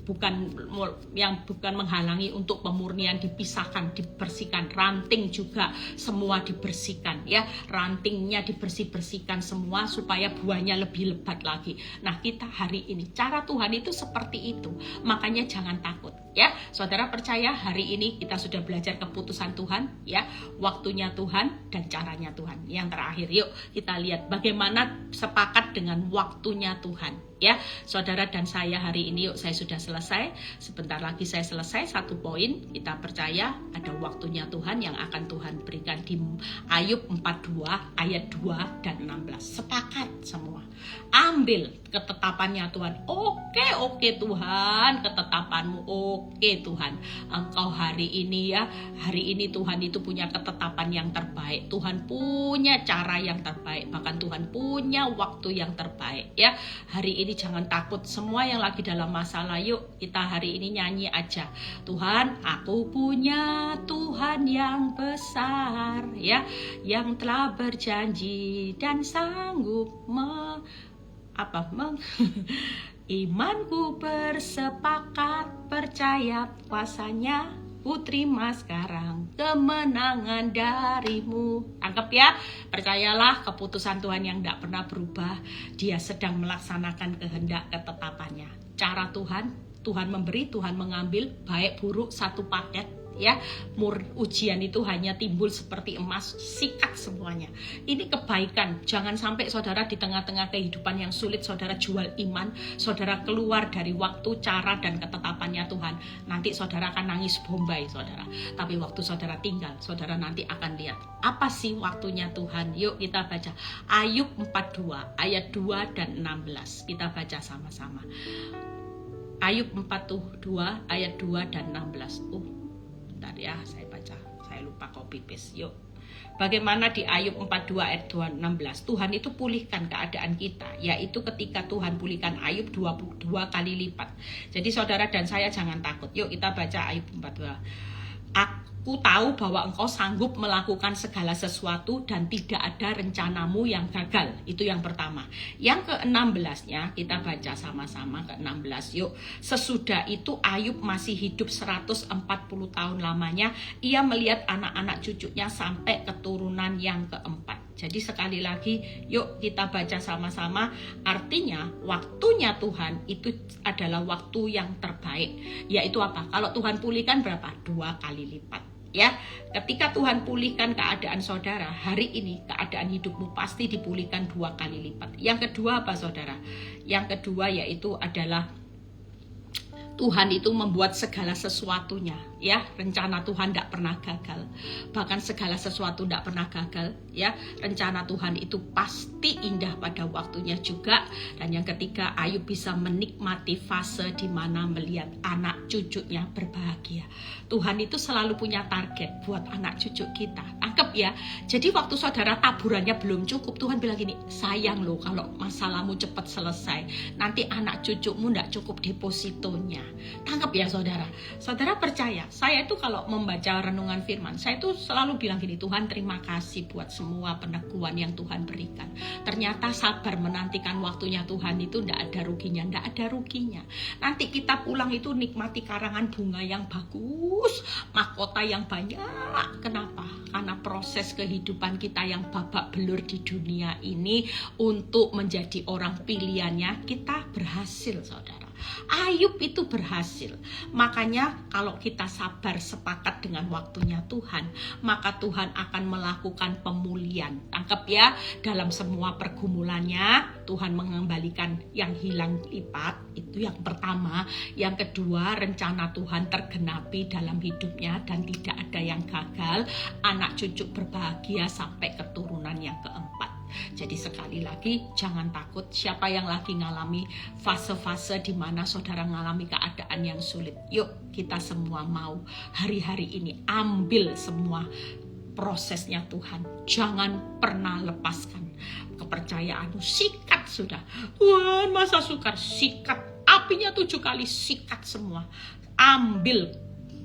bukan menghalangi untuk pemurnian dipisahkan, dibersihkan. Ranting juga semua dibersihkan ya. Rantingnya dibersihkan semua supaya buahnya lebih lebat lagi. Nah, kita hari ini cara Tuhan itu seperti itu. Makanya jangan takut ya. Saudara percaya hari ini kita sudah belajar keputusan Tuhan ya, waktunya Tuhan dan caranya Tuhan. Yang terakhir, yuk kita lihat bagaimana sepakat dengan waktunya Tuhan ya. Saudara dan saya hari ini, yuk saya sudah selesai. Sebentar lagi saya selesai. Satu poin, kita percaya ada waktunya Tuhan yang akan Tuhan berikan di Ayub 42 ayat 2 dan 16. Sepakat semua. Ambil ketetapannya Tuhan. Oke Tuhan, ketetapanmu oke Tuhan. Engkau hari ini ya, hari ini Tuhan itu punya ketetapan yang terbaik. Tuhan punya cara yang terbaik, bahkan Tuhan punya waktu yang terbaik ya. Hari ini jangan takut, semua yang lagi dalam masalah, yuk kita hari ini nyanyi aja. Tuhan, aku punya Tuhan yang besar ya, yang telah berjanji dan sanggup imanku bersepakat percaya kuasanya. Ku terima sekarang kemenangan darimu. Tangkap ya, percayalah keputusan Tuhan yang tidak pernah berubah. Dia sedang melaksanakan kehendak ketetapannya. Cara Tuhan memberi, Tuhan mengambil, baik buruk satu paket ya. Ujian itu hanya timbul seperti emas, sikat semuanya. Ini kebaikan. Jangan sampai saudara di tengah-tengah kehidupan yang sulit saudara jual iman, saudara keluar dari waktu, cara dan ketetapannya Tuhan. Nanti saudara akan nangis bombay saudara. Tapi waktu saudara tinggal, saudara nanti akan lihat apa sih waktunya Tuhan. Yuk kita baca Ayub 42 ayat 2 dan 16. Kita baca sama-sama. Ayub 42 ayat 2 dan 16. Bentar ya, saya baca. Saya lupa copy paste. Yuk. Bagaimana di Ayub 42 ayat 16. Tuhan itu pulihkan keadaan kita, yaitu ketika Tuhan pulihkan Ayub 22 kali lipat. Jadi saudara dan saya jangan takut. Yuk kita baca Ayub 42. Aku tahu bahwa engkau sanggup melakukan segala sesuatu dan tidak ada rencanamu yang gagal. Itu yang pertama. Yang ke-16-nya kita baca sama-sama ke-16. Yuk. Sesudah itu Ayub masih hidup 140 tahun lamanya. Ia melihat anak-anak cucunya sampai keturunan yang keempat. Jadi sekali lagi yuk kita baca sama-sama. Artinya waktunya Tuhan itu adalah waktu yang terbaik. Yaitu apa? Kalau Tuhan pulihkan berapa? 2 kali lipat. Ya, ketika Tuhan pulihkan keadaan saudara, hari ini keadaan hidupmu pasti dipulihkan 2 kali lipat. Yang kedua apa saudara? Yang kedua yaitu adalah Tuhan itu membuat segala sesuatunya, ya. Rencana Tuhan tidak pernah gagal. Bahkan segala sesuatu tidak pernah gagal, ya. Rencana Tuhan itu pasti indah pada waktunya juga. Dan yang ketiga, Ayub bisa menikmati fase di mana melihat anak cucunya berbahagia. Tuhan itu selalu punya target buat anak cucu kita. Tangkap ya. Jadi waktu saudara taburannya belum cukup, Tuhan bilang gini, sayang loh kalau masalahmu cepat selesai. Nanti anak cucumu tidak cukup depositonya. Tangkap ya saudara. Saudara percaya, saya itu kalau membaca renungan firman, saya itu selalu bilang gini, Tuhan terima kasih buat semua peneguhan yang Tuhan berikan. Ternyata sabar menantikan waktunya Tuhan itu tidak ada ruginya, tidak ada ruginya. Nanti kita pulang itu nikmati karangan bunga yang bagus, mahkota yang banyak. Kenapa? Karena proses kehidupan kita yang babak belur di dunia ini untuk menjadi orang pilihannya, kita berhasil saudara. Ayub itu berhasil. Makanya kalau kita sabar sepakat dengan waktunya Tuhan, maka Tuhan akan melakukan pemulihan. Tangkap ya, dalam semua pergumulannya Tuhan mengembalikan yang hilang lipat. Itu yang pertama. Yang kedua, rencana Tuhan tergenapi dalam hidupnya dan tidak ada yang gagal. Anak cucu berbahagia sampai keturunan yang keempat. Jadi sekali lagi jangan takut. Siapa yang lagi ngalami fase-fase di mana saudara ngalami keadaan yang sulit, yuk kita semua mau hari-hari ini ambil semua prosesnya Tuhan. Jangan pernah lepaskan kepercayaanmu. Sikat sudah. Tuhan masa sukar, sikat up apinya 7 kali, sikat semua. Ambil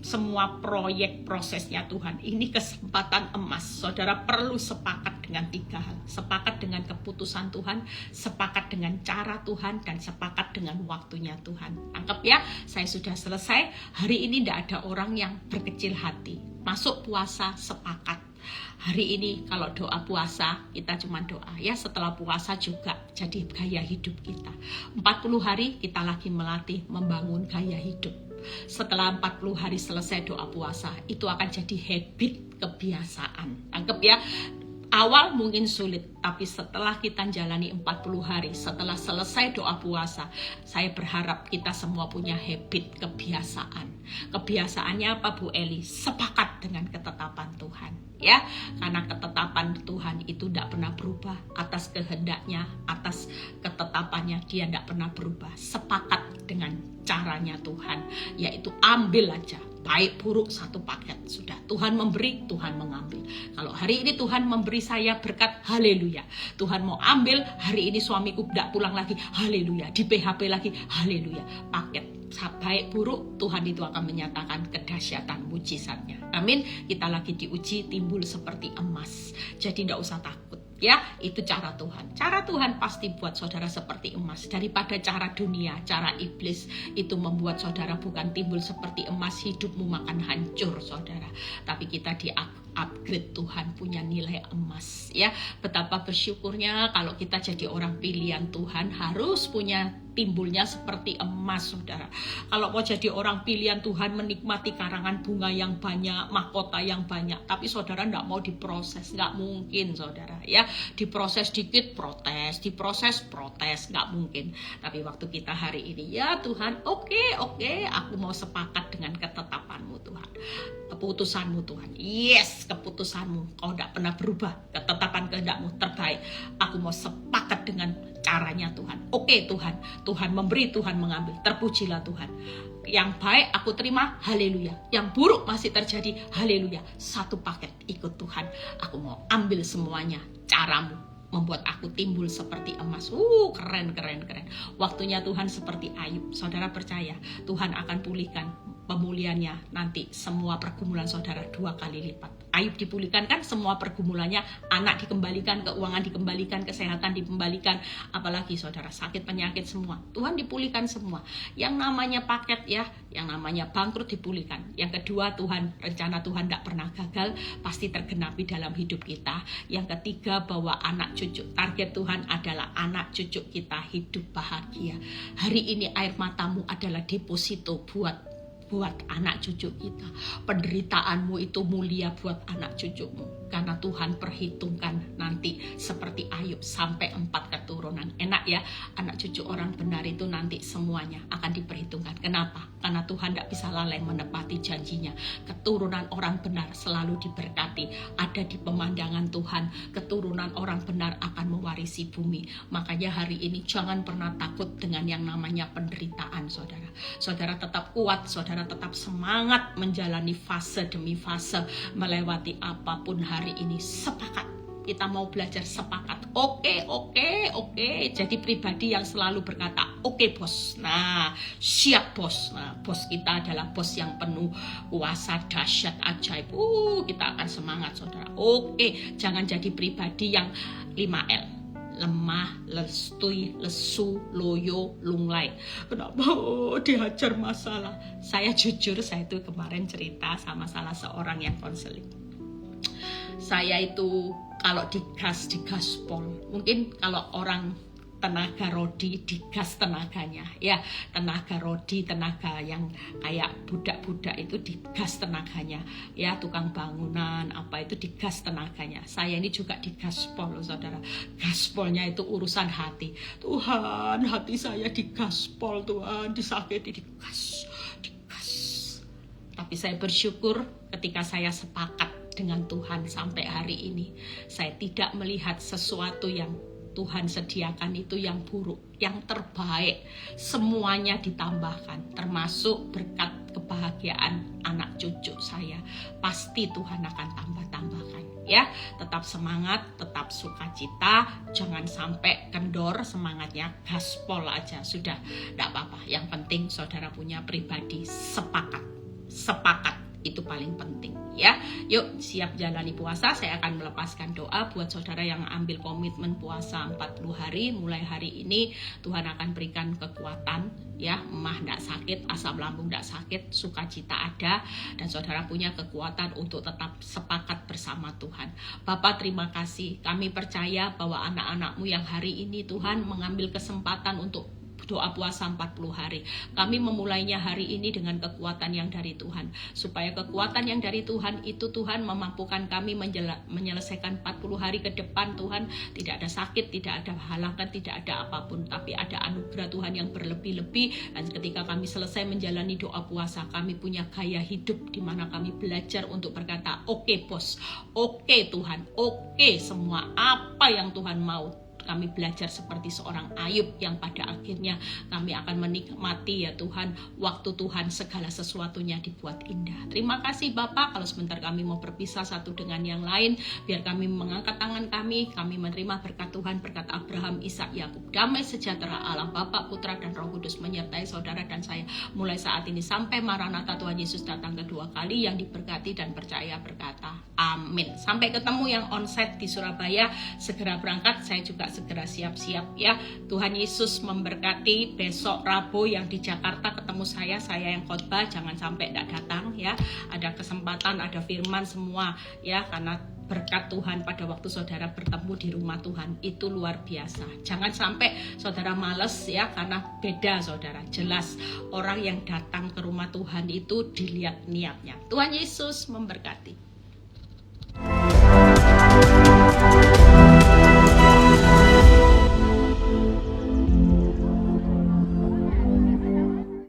semua proyek prosesnya Tuhan. Ini kesempatan emas. Saudara perlu sepakat dengan 3 hal. Sepakat dengan keputusan Tuhan, sepakat dengan cara Tuhan, dan sepakat dengan waktunya Tuhan. Anggap ya, saya sudah selesai. Hari ini tidak ada orang yang berkecil hati. Masuk puasa, sepakat. Hari ini kalau doa puasa, kita cuma doa ya. Setelah puasa juga jadi gaya hidup kita. 40 hari kita lagi melatih membangun gaya hidup. Setelah 40 hari selesai doa puasa, itu akan jadi habit, kebiasaan. Anggap ya, awal mungkin sulit, tapi setelah kita jalani 40 hari, setelah selesai doa puasa, saya berharap kita semua punya habit, kebiasaan. Kebiasaannya apa Bu Eli? Sepakat dengan ketetapan Tuhan. Ya, karena ketetapan Tuhan itu tidak pernah berubah. Atas kehendaknya, atas ketetapannya, dia tidak pernah berubah. Sepakat dengan caranya Tuhan, yaitu ambil aja, baik buruk satu paket. Sudah, Tuhan memberi, Tuhan mengambil. Kalau hari ini Tuhan memberi saya berkat, haleluya. Tuhan mau ambil, hari ini suamiku tidak pulang lagi, haleluya. Di PHP lagi, haleluya. Paket baik buruk, Tuhan itu akan menyatakan kedahsyatan mujizatnya. Amin. Kita lagi diuji, timbul seperti emas. Jadi tidak usah takut. Ya, itu cara Tuhan. Cara Tuhan pasti buat saudara seperti emas. Daripada cara dunia, cara iblis itu membuat saudara bukan timbul seperti emas, hidupmu makan hancur saudara. Tapi kita upgrade, Tuhan punya nilai emas. Ya, betapa bersyukurnya kalau kita jadi orang pilihan Tuhan, harus punya timbulnya seperti emas saudara. Kalau mau jadi orang pilihan Tuhan, menikmati karangan bunga yang banyak, mahkota yang banyak, tapi saudara tidak mau diproses, nggak mungkin saudara. Ya, diproses dikit protes, diproses protes, nggak mungkin. Tapi waktu kita hari ini, ya Tuhan, oke, aku mau sepakat dengan ketetapanmu Tuhan, keputusanmu Tuhan. Yes, keputusanmu, kau tidak pernah berubah, ketetapan kehendakmu terbaik. Aku mau sepakat dengan caranya Tuhan. Oke Tuhan, Tuhan memberi, Tuhan mengambil, terpujilah Tuhan. Yang baik aku terima, haleluya. Yang buruk masih terjadi, haleluya. Satu paket, ikut Tuhan. Aku mau ambil semuanya, caramu membuat aku timbul seperti emas. Keren. Waktunya Tuhan seperti Ayub. Saudara percaya, Tuhan akan pulihkan pemulihannya nanti semua pergumulan saudara 2 kali lipat. Ayub dipulihkan kan semua pergumulannya, anak dikembalikan, keuangan dikembalikan, kesehatan dikembalikan, apalagi saudara sakit penyakit semua. Tuhan dipulihkan semua. Yang namanya paket ya, yang namanya bangkrut dipulihkan. Yang kedua, Tuhan, rencana Tuhan tidak pernah gagal, pasti tergenapi dalam hidup kita. Yang ketiga, bahwa anak cucu, target Tuhan adalah anak cucu kita hidup bahagia. Hari ini air matamu adalah deposito buat anak cucu kita. Penderitaanmu itu mulia buat anak cucumu. Karena Tuhan perhitungkan nanti seperti Ayub sampai 4 keturunan. Enak ya, anak cucu orang benar itu nanti semuanya akan diperhitungkan. Kenapa? Karena Tuhan tidak bisa lalai menepati janjinya. Keturunan orang benar selalu diberkati. Ada di pemandangan Tuhan, keturunan orang benar akan mewarisi bumi. Makanya hari ini jangan pernah takut dengan yang namanya penderitaan saudara. Saudara tetap kuat, saudara tetap semangat menjalani fase demi fase, melewati apapun hari ini. Sepakat, kita mau belajar sepakat. Oke. Jadi pribadi yang selalu berkata, oke bos. Nah, siap bos. Nah, bos kita adalah bos yang penuh kuasa dahsyat ajaib. Kita akan semangat saudara. Oke, jangan jadi pribadi yang 5L. Lemah, lestui, lesu, loyo, lunglai. Kenapa dihajar masalah? Saya jujur, saya itu kemarin cerita sama salah seorang yang konseling. Saya itu kalau digaspol, mungkin kalau orang tenaga rodi digas tenaganya ya, tenaga rodi, tenaga yang kayak budak-budak itu digas tenaganya ya, tukang bangunan apa itu digas tenaganya. Saya ini juga digaspol loh saudara. Gaspolnya itu urusan hati. Tuhan, hati saya digaspol Tuhan, disakiti, digas. Tapi saya bersyukur ketika saya sepakat dengan Tuhan sampai hari ini. Saya tidak melihat sesuatu yang Tuhan sediakan itu yang buruk, yang terbaik. Semuanya ditambahkan, termasuk berkat kebahagiaan anak cucu saya. Pasti Tuhan akan tambah-tambahkan. ya. Tetap semangat, tetap sukacita, jangan sampai kendor semangatnya, gaspol aja sudah, tidak apa-apa. Yang penting saudara punya pribadi sepakat itu paling penting ya. Yuk siap jalani puasa. Saya akan melepaskan doa buat saudara yang ambil komitmen puasa 40 hari. Mulai hari ini Tuhan akan berikan kekuatan ya, emah tidak sakit, asam lambung tidak sakit, sukacita ada, dan saudara punya kekuatan untuk tetap sepakat bersama Tuhan. Bapa, terima kasih, kami percaya bahwa anak-anak-Mu yang hari ini Tuhan mengambil kesempatan untuk doa puasa 40 hari. Kami memulainya hari ini dengan kekuatan yang dari Tuhan. Supaya kekuatan yang dari Tuhan itu Tuhan memampukan kami menyelesaikan 40 hari ke depan Tuhan. Tidak ada sakit, tidak ada halangan, tidak ada apapun. Tapi ada anugerah Tuhan yang berlebih-lebih. Dan ketika kami selesai menjalani doa puasa, kami punya gaya hidup di mana kami belajar untuk berkata, oke bos, oke Tuhan, oke semua apa yang Tuhan mau. Kami belajar seperti seorang Ayub yang pada akhirnya kami akan menikmati ya Tuhan, waktu Tuhan segala sesuatunya dibuat indah. Terima kasih Bapak, kalau sebentar kami mau berpisah satu dengan yang lain, biar kami mengangkat tangan kami menerima berkat Tuhan, berkat Abraham, Ishak, Yakub. Damai sejahtera Allah Bapa, Putra dan Roh Kudus menyertai saudara dan saya mulai saat ini sampai Maranatha Tuhan Yesus datang kedua kali. Yang diberkati dan percaya berkata amin. Sampai ketemu yang onsite di Surabaya, segera berangkat, saya juga segera siap-siap ya. Tuhan Yesus memberkati. Besok Rabu yang di Jakarta ketemu saya yang khotbah, jangan sampai tidak datang ya. Ada kesempatan, ada firman semua ya, karena berkat Tuhan pada waktu saudara bertemu di rumah Tuhan itu luar biasa. Jangan sampai saudara males ya, karena beda saudara. Jelas orang yang datang ke rumah Tuhan itu dilihat niatnya. Tuhan Yesus memberkati.